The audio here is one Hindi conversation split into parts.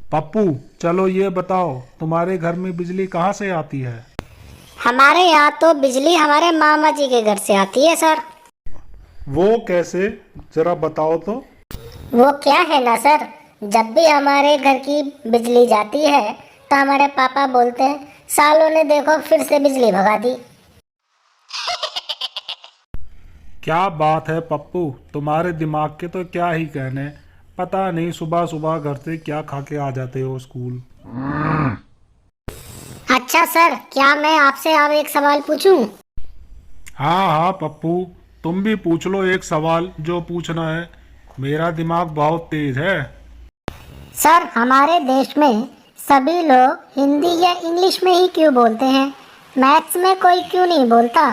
पप्पू, चलो ये बताओ, तुम्हारे घर में बिजली कहाँ से आती है? हमारे यहाँ तो बिजली हमारे मामा जी के घर से आती है सर। वो कैसे? जरा बताओ तो। वो क्या है ना सर, जब भी हमारे घर की बिजली जाती है तो हमारे पापा बोलते हैं सालों ने देखो फिर से बिजली भगा दी। क्या बात है पप्पू, तुम्हारे दिमाग के तो क्या ही कहने। पता नहीं सुबह सुबह घर से क्या खा के आ जाते हो स्कूल। अच्छा सर, क्या मैं आपसे अब एक सवाल पूछूं? हाँ हाँ पप्पू, तुम भी पूछ लो एक सवाल जो पूछना है। मेरा दिमाग बहुत तेज है। सर, हमारे देश में सभी लोग हिंदी या इंग्लिश में ही क्यों बोलते हैं? मैथ्स में कोई क्यों नहीं बोलता?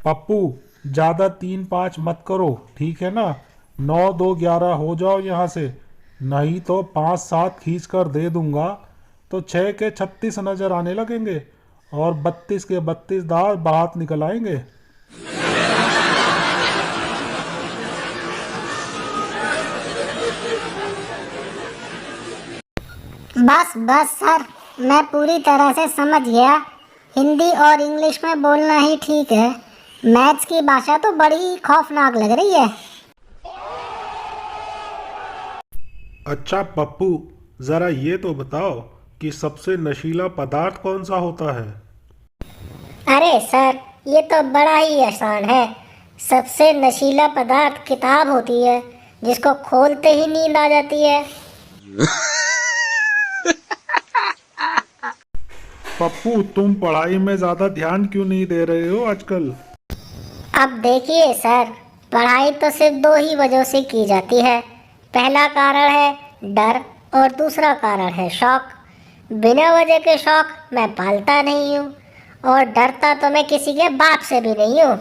पप्पू, ज़्यादा 3-5 मत करो, ठीक है ना? 9 2 11 हो जाओ यहाँ से, नहीं तो 5 7 खींच कर दे दूंगा। तो 6 के 36 नजर आने लगेंगे और 32 के 32 दांत बाहर निकल आएंगे। बस बस सर, मैं पूरी तरह से समझ गया। हिंदी और इंग्लिश में बोलना ही ठीक है। मैथ्स की भाषा तो बड़ी खौफनाक लग रही है। अच्छा पप्पू, ज़रा ये तो बताओ कि सबसे नशीला पदार्थ कौन सा होता है? अरे सर, ये तो बड़ा ही आसान है। सबसे नशीला पदार्थ किताब होती है, जिसको खोलते ही नींद आ जाती है। पप्पू, तुम पढ़ाई में ज़्यादा ध्यान क्यों नहीं दे रहे हो आजकल? अब देखिए सर, पढ़ाई तो सिर्फ दो ही वजहों से की जाती है। पहला कारण है डर और दूसरा कारण है शौक। बिना वजह के शौक मैं पालता नहीं हूँ, और डरता तो मैं किसी के बाप से भी नहीं हूँ।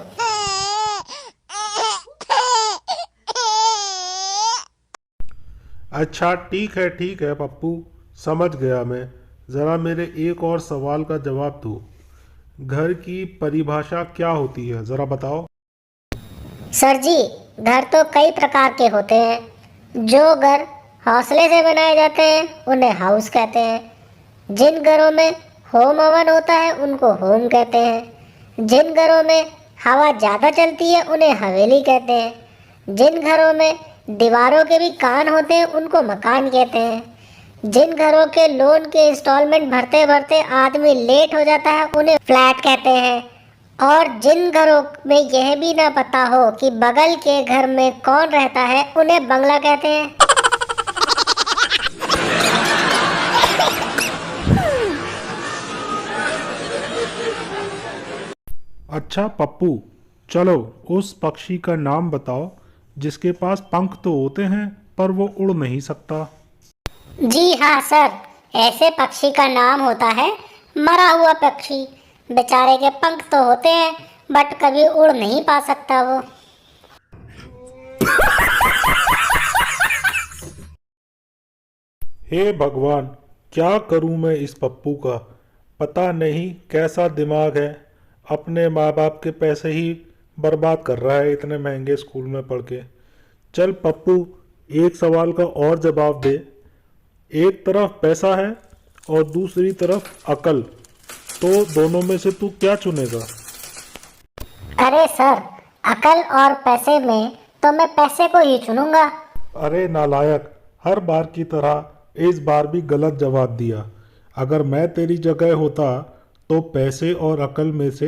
अच्छा ठीक है पप्पू, समझ गया मैं। ज़रा मेरे एक और सवाल का जवाब दो। घर की परिभाषा क्या होती है, ज़रा बताओ। सर जी, घर तो कई प्रकार के होते हैं। जो घर हौसले से बनाए जाते हैं उन्हें हाउस कहते हैं। जिन घरों में होम हवन होता है उनको होम कहते हैं। जिन घरों में हवा ज़्यादा चलती है उन्हें हवेली कहते हैं। जिन घरों में दीवारों के भी कान होते हैं उनको मकान कहते हैं। जिन घरों के लोन के इंस्टॉलमेंट भरते भरते आदमी लेट हो जाता है उन्हें फ्लैट कहते हैं। और जिन घरों में यह भी ना पता हो कि बगल के घर में कौन रहता है उन्हें बंगला कहते हैं। अच्छा पप्पू, चलो उस पक्षी का नाम बताओ जिसके पास पंख तो होते हैं पर वो उड़ नहीं सकता। जी हाँ सर, ऐसे पक्षी का नाम होता है मरा हुआ पक्षी। बेचारे के पंख तो होते हैं बट कभी उड़ नहीं पा सकता वो। हे भगवान, क्या करूं मैं इस पप्पू का? पता नहीं कैसा दिमाग है। अपने माँ बाप के पैसे ही बर्बाद कर रहा है इतने महंगे स्कूल में पढ़ के। चल पप्पू, एक सवाल का और जवाब दे। एक तरफ पैसा है और दूसरी तरफ अकल, तो दोनों में से तू क्या चुनेगा? अरे सर, अकल और पैसे में तो मैं पैसे को ही चुनूंगा। अरे नालायक, हर बार की तरह इस बार भी गलत जवाब दिया। अगर मैं तेरी जगह होता तो पैसे और अकल में से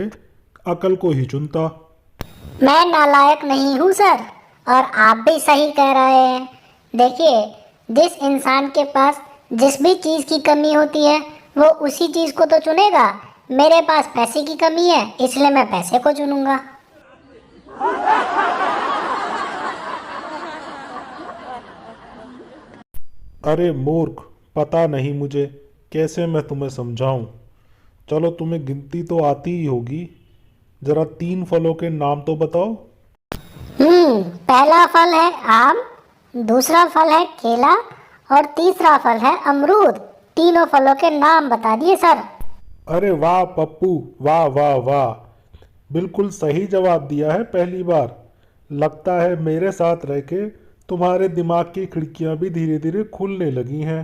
अकल को ही चुनता। मैं नालायक नहीं हूँ सर, और आप भी सही कह रहे हैं। देखिए, जिस इंसान के पास जिस भी चीज़ की कमी होती है वो उसी चीज़ को तो चुनेगा। मेरे पास पैसे की कमी है इसलिए मैं पैसे को चुनूंगा। अरे मूर्ख, पता नहीं मुझे कैसे मैं तुम्हें समझाऊं। चलो तुम्हें गिनती तो आती ही होगी, जरा 3 फलों के नाम तो बताओ। पहला फल है आम, दूसरा फल है केला, और तीसरा फल है अमरूद। तीनों फलों के नाम बता दिए सर। अरे वाह पप्पू, वाह वाह वाह, बिल्कुल सही जवाब दिया है पहली बार। लगता है मेरे साथ रह के तुम्हारे दिमाग की खिड़कियां भी धीरे धीरे खुलने लगी हैं।